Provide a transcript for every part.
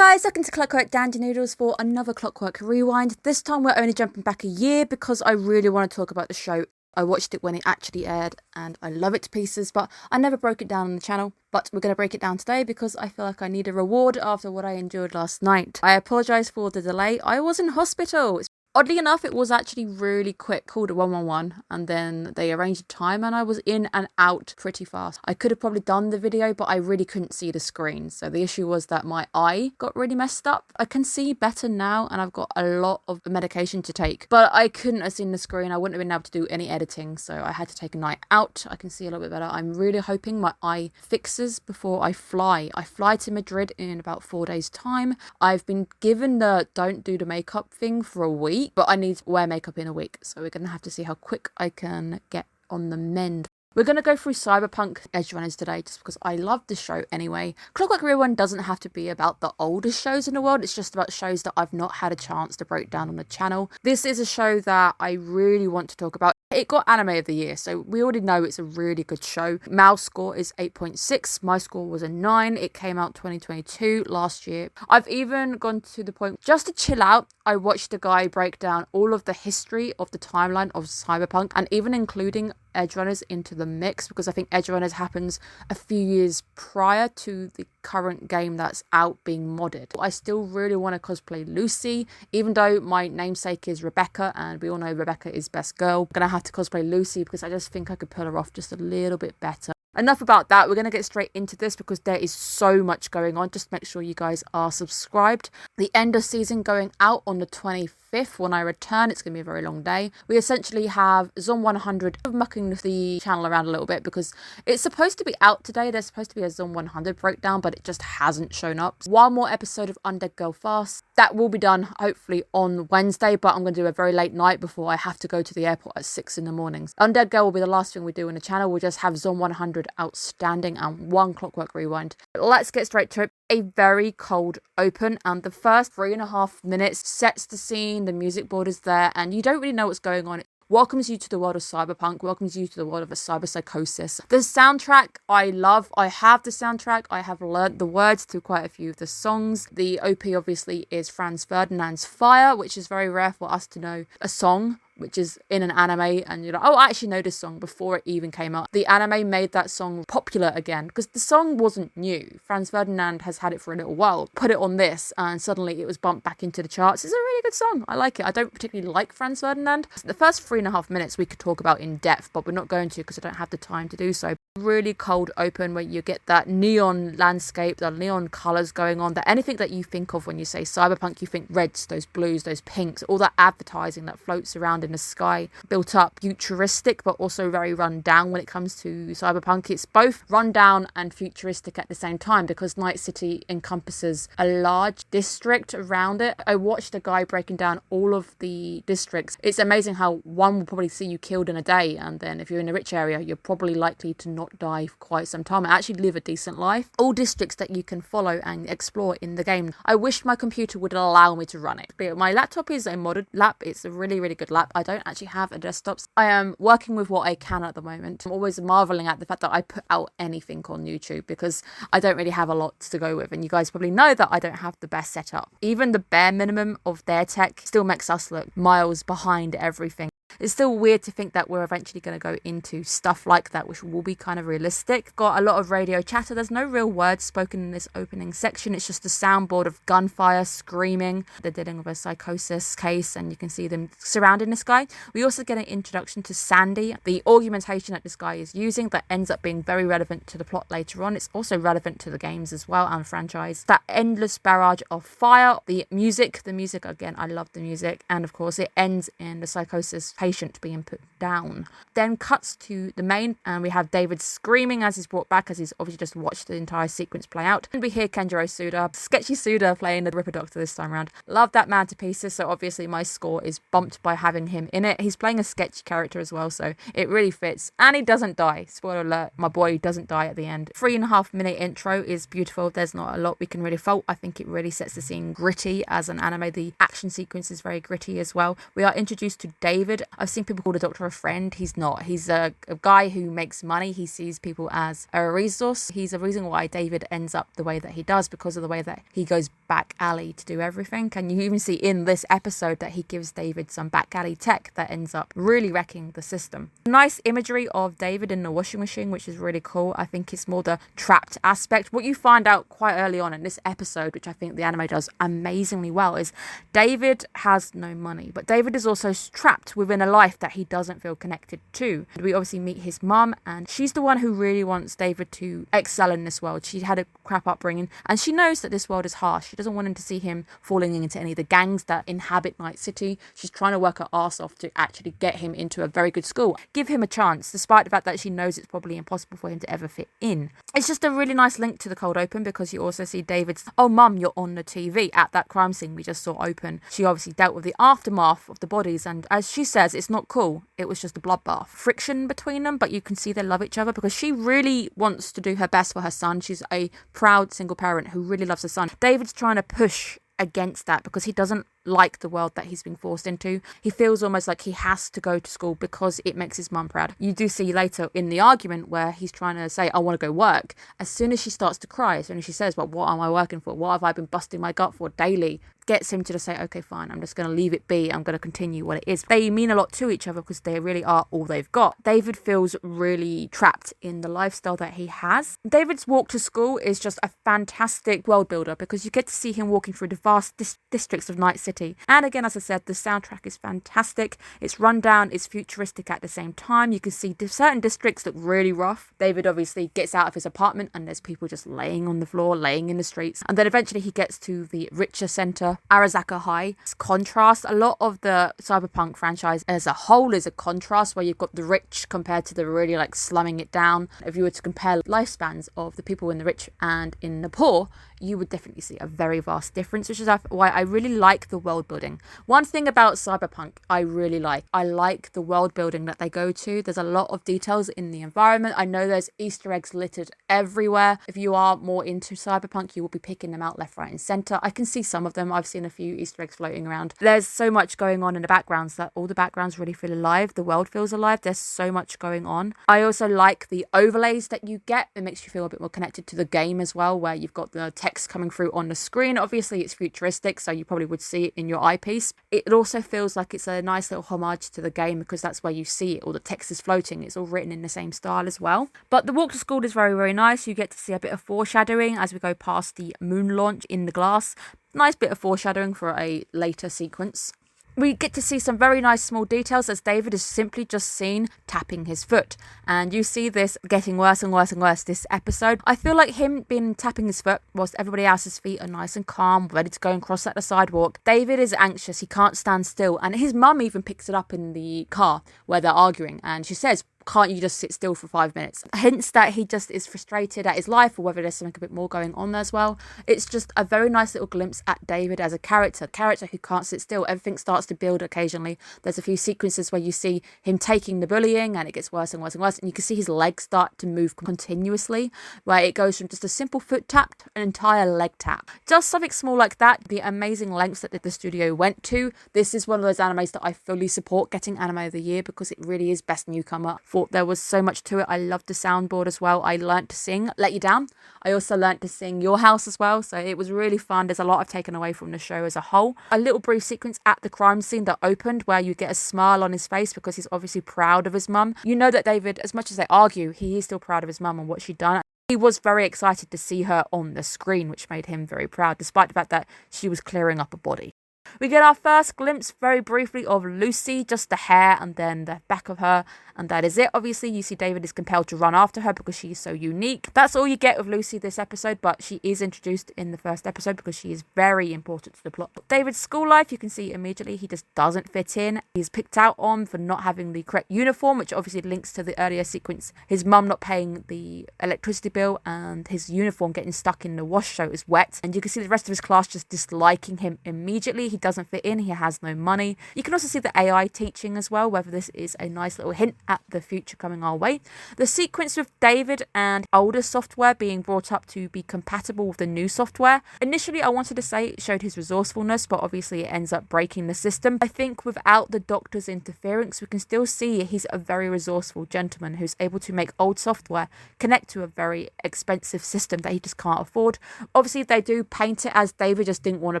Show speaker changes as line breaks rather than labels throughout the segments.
guys, welcome to Clockwork Noodles for another Clockwork Rewind. This time we're only jumping back a year because I really want to talk about the show. I watched it when it actually aired and I love it to pieces, but I never broke it down on the channel. But we're going to break it down today because I feel like I need a reward after what I endured last night. I apologise for the delay. I was in hospital. Oddly enough, it was actually really quick. Called 111 and then they arranged a time and I was in and out pretty fast. I could have probably done the video, but I really couldn't see the screen. So the issue was that my eye got really messed up. I can see better now and I've got a lot of medication to take, but I couldn't have seen the screen. I wouldn't have been able to do any editing. So I had to take a night out. I can see a little bit better. I'm really hoping my eye fixes before I fly. I fly to Madrid in about 4 days time. I've been given the don't do the makeup thing for a week. But I need to wear makeup in a week, so we're going to have to see how quick I can get on the mend. We're going to go through Cyberpunk Edgerunners today, just because I love the show anyway. Clockwork Rewind doesn't have to be about the oldest shows in the world, it's just about shows that I've not had a chance to break down on the channel. This is a show that I really want to talk about. It got Anime of the Year, so we already know it's a really good show. Mal's score is 8.6, my score was a 9. It came out 2022, last year. I've even gone to the point, just to chill out, I watched a guy break down all of the history of the timeline of Cyberpunk, and even including Edgerunners into the mix, because I think Edgerunners happens a few years prior to the current game that's out being modded. I still really want to cosplay Lucy, even though my namesake is Rebecca, and we all know Rebecca is best girl. I'm gonna have to cosplay Lucy because I just think I could pull her off just a little bit better. Enough about that, we're going to get straight into this because there is so much going on. Just make sure you guys are subscribed. The end of season going out on the 25th. When I return, it's going to be a very long day. We essentially have Zon 100 mucking the channel around a little bit because it's supposed to be out today. There's supposed to be a Zon 100 breakdown, but it just hasn't shown up. One more episode of Undead Girl Fast. That will be done hopefully on Wednesday, but I'm going to do a very late night before I have to go to the airport at 6 in the morning. Undead Girl will be the last thing we do in the channel. We'll just have Zon 100 outstanding and one Clockwork Rewind. Let's get straight to it. A very cold open, and the first 3.5 minutes sets the scene. The music board is there and you don't really know what's going on. It welcomes you to the world of Cyberpunk, welcomes you to the world of a cyber psychosis. The soundtrack I love. I have the soundtrack. I have learnt the words to quite a few of the songs. The OP obviously is Franz Ferdinand's Fire, which is very rare for us to know a song which is in an anime and you're like, oh, I actually know this song before it even came out. The anime made that song popular again because the song wasn't new. Franz Ferdinand has had it for a little while. Put it on this and suddenly it was bumped back into the charts. It's a really good song. I like it. I don't particularly like Franz Ferdinand. The first 3.5 minutes we could talk about in depth, but we're not going to because I don't have the time to do so. Really cold open where you get that neon landscape, the neon colours going on, that anything that you think of when you say Cyberpunk, you think reds, those blues, those pinks, all that advertising that floats around in the sky, built up futuristic but also very run down. When it comes to Cyberpunk, it's both run down and futuristic at the same time because Night City encompasses a large district around it. I watched a guy breaking down all of the districts. It's amazing how one will probably see you killed in a day, and then if you're in a rich area you're probably likely to not die for quite some time and actually live a decent life. All districts that you can follow and explore in the game. I wish my computer would allow me to run it. But my laptop is a modded lap. It's a really, really good lap. I don't actually have a desktop. I am working with what I can at the moment. I'm always marveling at the fact that I put out anything on YouTube because I don't really have a lot to go with, and you guys probably know that I don't have the best setup. Even the bare minimum of their tech still makes us look miles behind everything. It's still weird to think that we're eventually going to go into stuff like that, which will be kind of realistic. Got a lot of radio chatter. There's no real words spoken in this opening section. It's just a soundboard of gunfire, screaming. They're dealing with a psychosis case, and you can see them surrounding this guy. We also get an introduction to Sandy, the augmentation that this guy is using that ends up being very relevant to the plot later on. It's also relevant to the games as well and franchise. That endless barrage of fire. The music again, I love the music. And of course, it ends in the psychosis patient being put down. Then cuts to the main, and we have David screaming as he's brought back, as he's obviously just watched the entire sequence play out. And we hear Kenjiro Suda, sketchy Suda, playing the Ripper Doctor this time around. Love that man to pieces, so obviously my score is bumped by having him in it. He's playing a sketchy character as well, so it really fits. And he doesn't die. Spoiler alert, my boy doesn't die at the end. 3.5 minute intro is beautiful. There's not a lot we can really fault. I think it really sets the scene gritty as an anime. The action sequence is very gritty as well. We are introduced to David I've seen people call the doctor a friend. He's not. He's a guy who makes money. He sees people as a resource. He's a reason why David ends up the way that he does, because of the way that he goes back alley to do everything. And you even see in this episode that he gives David some back alley tech that ends up really wrecking the system. Nice imagery of David in the washing machine, which is really cool. I think it's more the trapped aspect. What you find out quite early on in this episode, which I think the anime does amazingly well, is David has no money, but David is also trapped within a life that he doesn't feel connected to. We obviously meet his mum, and she's the one who really wants David to excel in this world. She had a crap upbringing, and she knows that this world is harsh. She doesn't want him to see him falling into any of the gangs that inhabit Night City. She's trying to work her arse off to actually get him into a very good school. Give him a chance, despite the fact that she knows it's probably impossible for him to ever fit in. It's just a really nice link to the cold open, because you also see David's, oh mum, you're on the TV, at that crime scene we just saw open. She obviously dealt with the aftermath of the bodies, and as she says, it's not cool. It was just a bloodbath. Friction between them, but you can see they love each other, because she really wants to do her best for her son. She's a proud single parent who really loves her son. David's trying to push against that because he doesn't like the world that he's been forced into. He feels almost like he has to go to school because it makes his mum proud. You do see later in the argument where he's trying to say, I want to go work. As soon as she starts to cry, as soon as she says, well, what am I working for? What have I been busting my gut for daily? Gets him to just say, okay, fine, I'm just going to leave it be. I'm going to continue what it is. They mean a lot to each other because they really are all they've got. David feels really trapped in the lifestyle that he has. David's walk to school is just a fantastic world builder, because you get to see him walking through the vast districts of Night City. And again, as I said, the soundtrack is fantastic. It's run down, it's futuristic at the same time. You can see certain districts look really rough. David obviously gets out of his apartment and there's people just laying on the floor, laying in the streets. And then eventually he gets to the richer centre, Arasaka High. It's contrast. A lot of the Cyberpunk franchise as a whole is a contrast, where you've got the rich compared to the really like slumming it down. If you were to compare lifespans of the people in the rich and in the poor, you would definitely see a very vast difference, which is why I really like the world building. One thing about Cyberpunk I like the world building that they go to. There's a lot of details in the environment. I know there's Easter eggs littered everywhere. If you are more into Cyberpunk, you will be picking them out left, right and centre. I can see some of them. I've seen a few Easter eggs floating around. There's so much going on in the backgrounds that all the backgrounds really feel alive. The world feels alive. There's so much going on. I also like the overlays that you get. It makes you feel a bit more connected to the game as well, where you've got the text coming through on the screen. Obviously it's futuristic, so you probably would see it in your eyepiece. It also feels like it's a nice little homage to the game, because that's where you see it. All the text is floating. It's all written in the same style as well. But the walk to school is very, very nice. You get to see a bit of foreshadowing as we go past the moon launch in the glass. Nice bit of foreshadowing for a later sequence. We get to see some very nice small details as David is simply just seen tapping his foot. And you see this getting worse and worse and worse this episode. I feel like him being tapping his foot whilst everybody else's feet are nice and calm, ready to go and cross at the sidewalk. David is anxious. He can't stand still. And his mum even picks it up in the car where they're arguing. And she says, can't you just sit still for 5 minutes? Hints that he just is frustrated at his life, or whether there's something a bit more going on there as well. It's just a very nice little glimpse at David as a character who can't sit still. Everything starts to build occasionally. There's a few sequences where you see him taking the bullying and it gets worse and worse and worse, and you can see his legs start to move continuously, where it goes from just a simple foot tap to an entire leg tap. Just something small like that, the amazing lengths that the studio went to. This is one of those animes that I fully support getting Anime of the Year, because it really is best newcomer. Thought there was so much to it. I loved the soundboard as well. I learnt to sing Let You Down. I also learnt to sing Your House as well, so it was really fun. There's a lot I've taken away from the show as a whole. A little brief sequence at the crime scene that opened where you get a smile on his face because he's obviously proud of his mum. You know that David, as much as they argue, he is still proud of his mum and what she'd done. He was very excited to see her on the screen, which made him very proud, despite the fact that she was clearing up a body. We get our first glimpse very briefly of Lucy, just the hair and then the back of her, and that is it. Obviously, you see David is compelled to run after her because she is so unique. That's all you get of Lucy this episode, but she is introduced in the first episode because she is very important to the plot. David's school life, you can see immediately he just doesn't fit in. He's picked out on for not having the correct uniform, which obviously links to the earlier sequence. His mum not paying the electricity bill and his uniform getting stuck in the wash so it was wet. And you can see the rest of his class just disliking him immediately. He doesn't fit in, he has no money. You can also see the AI teaching as well, whether this is a nice little hint at the future coming our way. The sequence with David and older software being brought up to be compatible with the new software. Initially, I wanted to say it showed his resourcefulness, but obviously it ends up breaking the system. I think without the doctor's interference, we can still see he's a very resourceful gentleman who's able to make old software connect to a very expensive system that he just can't afford. Obviously, they do paint it as David just didn't want to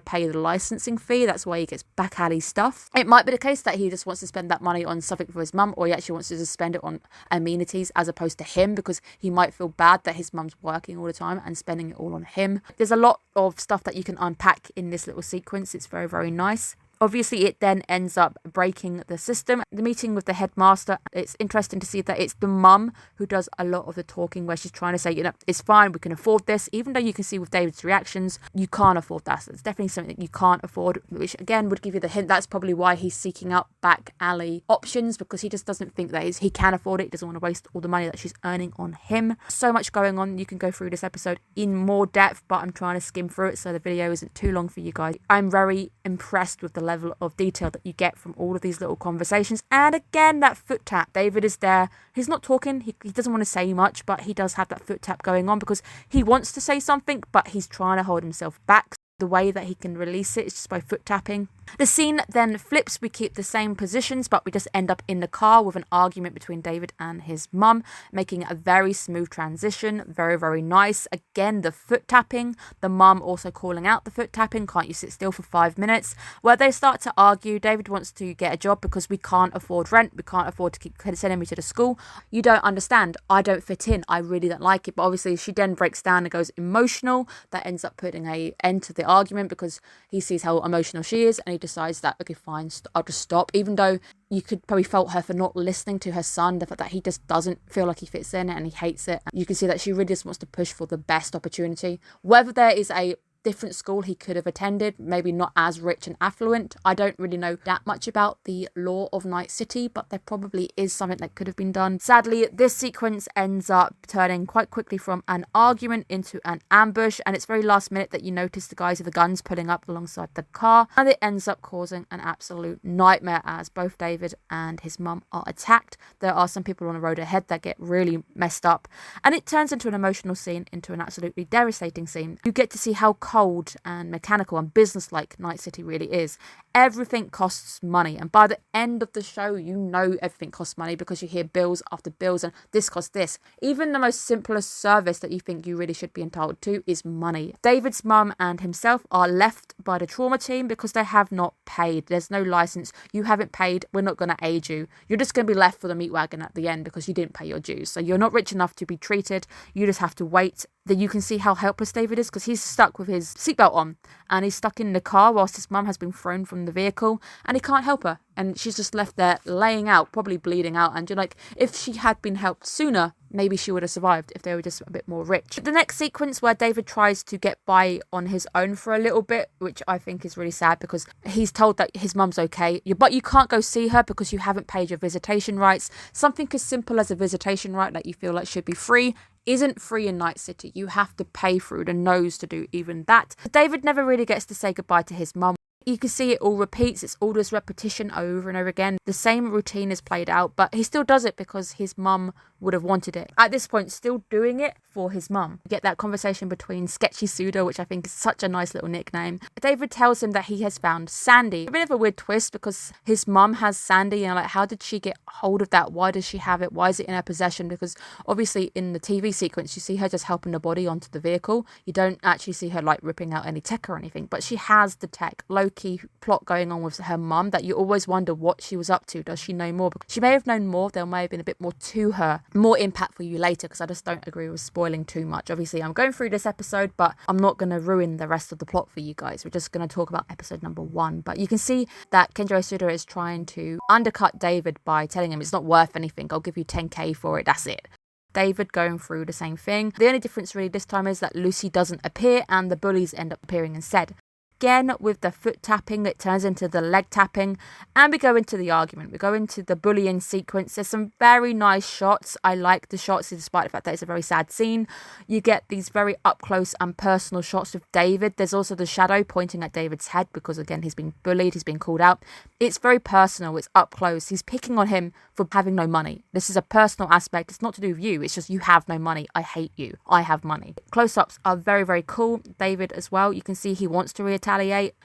pay the licensing fee. That's why he gets back alley stuff. It might be the case that he just wants to spend that money on something for his mum, or he actually wants to just spend it on amenities as opposed to him, because he might feel bad that his mum's working all the time and spending it all on him. There's a lot of stuff that you can unpack in this little sequence. It's very, very nice. Obviously, it then ends up breaking the system. The meeting with the headmaster, it's interesting to see that it's the mum who does a lot of the talking, where she's trying to say, it's fine, we can afford this. Even though you can see with David's reactions, you can't afford that. So it's definitely something that you can't afford, which again would give you the hint. That's probably why he's seeking out back alley options, because he just doesn't think that he can afford it. He doesn't want to waste all the money that she's earning on him. So much going on. You can go through this episode in more depth, but I'm trying to skim through it so the video isn't too long for you guys. I'm very impressed with the level of detail that you get from all of these little conversations. And again, that foot tap. David is there. He's not talking. He doesn't want to say much, but he does have that foot tap going on because he wants to say something, but he's trying to hold himself back. The way that he can release it is just by foot tapping. The scene then flips. We keep the same positions, but we just end up in the car with an argument between David and his mum, making a very smooth transition. Very, very nice. Again, the foot tapping. The mum also calling out the foot tapping. Can't you sit still for 5 minutes? Where they start to argue. David wants to get a job because we can't afford rent. We can't afford to keep sending me to the school. You don't understand. I don't fit in. I really don't like it. But obviously she then breaks down and goes emotional. That ends up putting an end to the argument because he sees how emotional she is and he decides that, okay, fine, I'll just stop. Even though you could probably fault her for not listening to her son, the fact that he just doesn't feel like he fits in and he hates it. You can see that she really just wants to push for the best opportunity. Whether there is a different school he could have attended, maybe not as rich and affluent. I don't really know that much about the law of Night City, but there probably is something that could have been done. Sadly, this sequence ends up turning quite quickly from an argument into an ambush, and it's very last minute that you notice the guys with the guns pulling up alongside the car, and it ends up causing an absolute nightmare as both David and his mum are attacked. There are some people on the road ahead that get really messed up, and it turns into an emotional scene, into an absolutely devastating scene. You get to see how cold and mechanical and businesslike Night City really is. Everything costs money, and by the end of the show you know everything costs money because you hear bills after bills and this costs this. Even the most simplest service that you think you really should be entitled to is money. David's mum and himself are left by the trauma team because they have not paid. There's no license. You haven't paid. We're not going to aid you. You're just going to be left for the meat wagon at the end because you didn't pay your dues. So you're not rich enough to be treated. You just have to wait. Then you can see how helpless David is because he's stuck with his seatbelt on and he's stuck in the car whilst his mum has been thrown from the vehicle and he can't help her. And she's just left there laying out, probably bleeding out. And you're like, if she had been helped sooner, maybe she would have survived if they were just a bit more rich. The next sequence where David tries to get by on his own for a little bit, which I think is really sad because he's told that his mum's okay, but you can't go see her because you haven't paid your visitation rights. Something as simple as a visitation right that you feel like should be free isn't free in Night City. You have to pay through the nose to do even that. David never really gets to say goodbye to his mum. You can see it all repeats. It's all this repetition over and over again. The same routine is played out, but he still does it because his mum would have wanted it. At this point, still doing it for his mum. You get that conversation between Sketchy Suda, which I think is such a nice little nickname. David tells him that he has found Sandy. A bit of a weird twist because his mum has Sandy and like, how did she get hold of that? Why does she have it? Why is it in her possession? Because obviously in the TV sequence, you see her just helping the body onto the vehicle. You don't actually see her like ripping out any tech or anything, but she has the tech. Low-key plot going on with her mum that you always wonder what she was up to. Does she know more? Because she may have known more. There may have been a bit more to her. More impact for you later because I just don't agree with spoiling too much. Obviously, I'm going through this episode, but I'm not going to ruin the rest of the plot for you guys. We're just going to talk about episode number 1. But you can see that Kenjiro Suda is trying to undercut David by telling him it's not worth anything. I'll give you 10k for it. That's it. David going through the same thing. The only difference really this time is that Lucy doesn't appear and the bullies end up appearing instead. Again, with the foot tapping, it turns into the leg tapping, and we go into the argument. We go into the bullying sequence. There's some very nice shots. I like the shots, despite the fact that it's a very sad scene. You get these very up close and personal shots of David. There's also the shadow pointing at David's head because, again, he's being bullied, he's being called out. It's very personal, it's up close. He's picking on him for having no money. This is a personal aspect. It's not to do with you. It's just, you have no money. I hate you. I have money. Close-ups are very, very cool. David as well. You can see he wants to retaliate.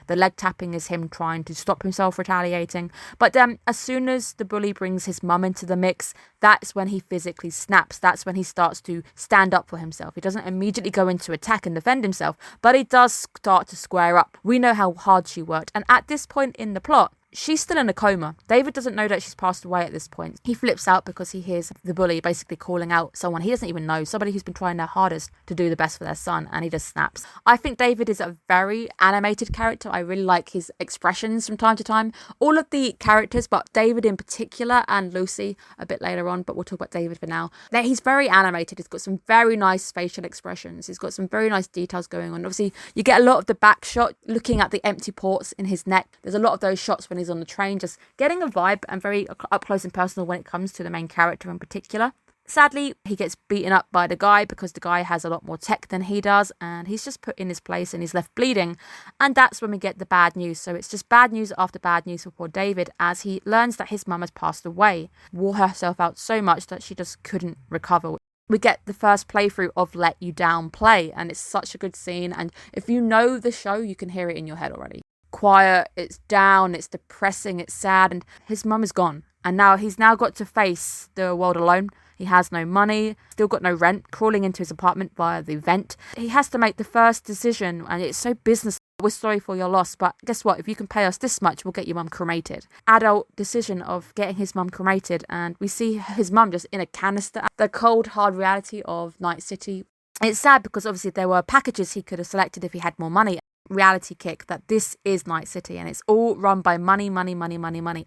The leg tapping is him trying to stop himself retaliating. But then as soon as the bully brings his mum into the mix, that's when he physically snaps. That's when he starts to stand up for himself. He doesn't immediately go into attack and defend himself, but he does start to square up. We know how hard she worked. And at this point in the plot, she's still in a coma. David doesn't know that she's passed away at this point. He flips out because he hears the bully basically calling out someone he doesn't even know, somebody who's been trying their hardest to do the best for their son, and he just snaps. I think David is a very animated character. I really like his expressions from time to time. All of the characters, but David in particular, and Lucy a bit later on, but we'll talk about David for now. He's very animated. He's got some very nice facial expressions. He's got some very nice details going on. Obviously, you get a lot of the back shot looking at the empty ports in his neck. There's a lot of those shots when he's on the train, just getting a vibe, and very up close and personal when it comes to the main character in particular. Sadly, he gets beaten up by the guy because the guy has a lot more tech than he does, and he's just put in his place and he's left bleeding. And that's when we get the bad news. So it's just bad news after bad news for poor David, as he learns that his mum has passed away, wore herself out so much that she just couldn't recover. We get the first playthrough of Let You Down play, and it's such a good scene. And if you know the show, you can hear it in your head already. Quiet, it's down, it's depressing, it's sad, and his mum is gone. And now he's got to face the world alone. He has no money, still got no rent, crawling into his apartment via the vent. He has to make the first decision, and it's so business. We're sorry for your loss, but guess what? If you can pay us this much, we'll get your mum cremated. Adult decision of getting his mum cremated, and we see his mum just in a canister. The cold, hard reality of Night City. It's sad because obviously there were packages he could have selected if he had more money. Reality kick that this is Night City, and it's all run by money.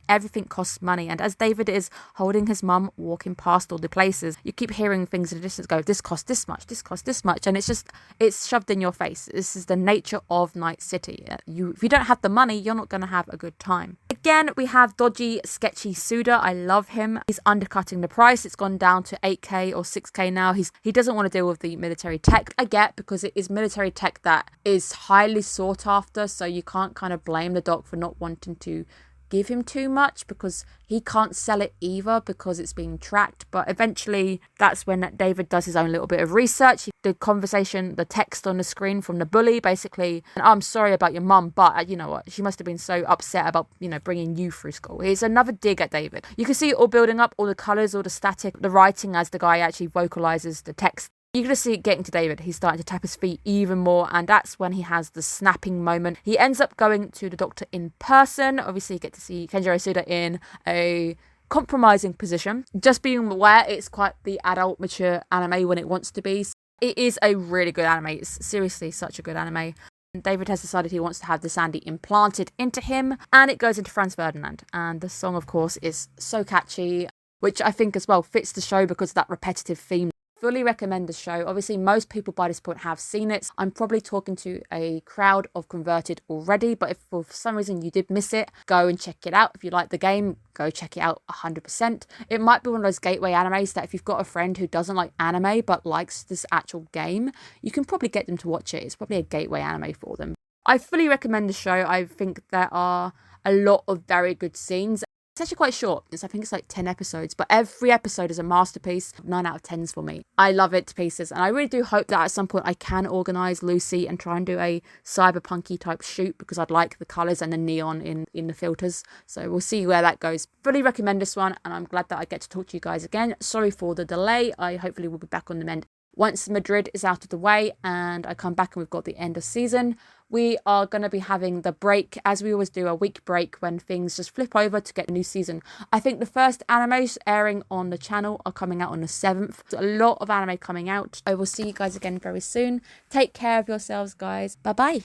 Everything costs money, and as David is holding his mum, walking past all the places, you keep hearing things in the distance go, this costs this much, and it's shoved in your face. This is the nature of Night City. If you don't have the money, you're not going to have a good time. Again, we have dodgy, sketchy Suda. I love him. He's undercutting the price. It's gone down to 8k or 6k now. He doesn't want to deal with the military tech. I get, because it is military tech that is highly sought after, so you can't kind of blame the doc for not wanting to give him too much, because he can't sell it either because it's being tracked. But eventually that's when David does his own little bit of research. The conversation, the text on the screen from the bully, basically, I'm sorry about your mum, but you know what, she must have been so upset about, bringing you through school. Here's another dig at David. You can see it all building up, all the colours, all the static, the writing as the guy actually vocalises the text. You can just see it getting to David. He's starting to tap his feet even more, and that's when he has the snapping moment. He ends up going to the doctor in person. Obviously, you get to see Kenjiro Suda in a compromising position. Just being aware, it's quite the adult, mature anime when it wants to be. It is a really good anime. It's seriously such a good anime. David has decided he wants to have the Sandy implanted into him, and it goes into Franz Ferdinand. And the song, of course, is so catchy, which I think as well fits the show because of that repetitive theme. Fully recommend the show. Obviously, most people by this point have seen it. I'm probably talking to a crowd of converted already, but if for some reason you did miss it, go and check it out. If you like the game, go check it out 100%. It might be one of those gateway animes that if you've got a friend who doesn't like anime but likes this actual game, you can probably get them to watch it. It's probably a gateway anime for them. I fully recommend the show. I think there are a lot of very good scenes. It's actually quite short. I think it's like 10 episodes, but every episode is a masterpiece. 9 out of 10s for me. I love it to pieces, and I really do hope that at some point I can organise Lucy and try and do a cyberpunky type shoot, because I'd like the colours and the neon in the filters. So we'll see where that goes. Fully recommend this one, and I'm glad that I get to talk to you guys again. Sorry for the delay. I hopefully will be back on the mend. Once Madrid is out of the way and I come back and we've got the end of season, we are going to be having the break, as we always do, a week break when things just flip over to get a new season. I think the first animes airing on the channel are coming out on the 7th. There's a lot of anime coming out. I will see you guys again very soon. Take care of yourselves, guys. Bye-bye.